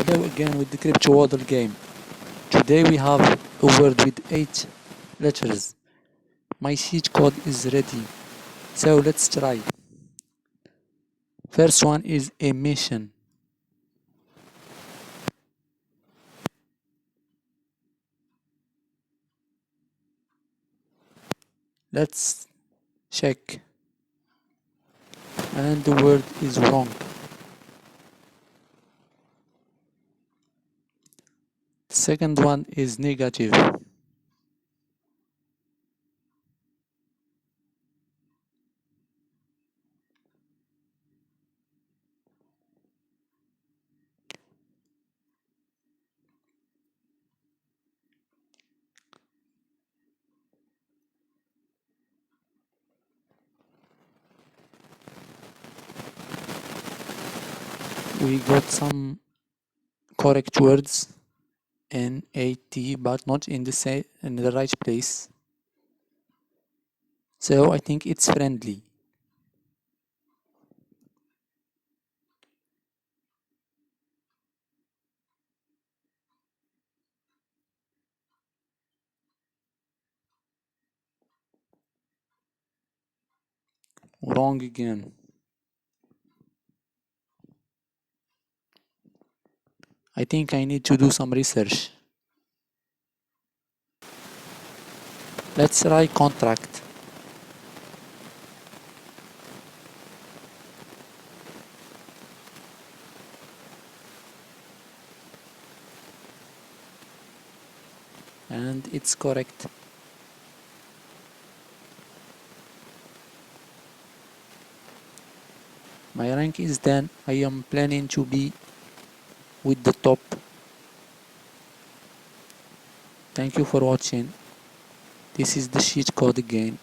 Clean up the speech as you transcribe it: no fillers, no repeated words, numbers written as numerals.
Hello again with the Crypto WODL game. Today we have a word with 8 letters. My cheat code is ready, so let's try. First one is emission. Let's check. And the word is wrong. The second one is negative. We got some correct words in AT, but not in the right place. So I think it's friendly. Wrong again. I think I need to do some research. Let's try contract. And it's correct. My rank is 10. I am planning to be with the top. Thank you for watching. This is the cheat code again.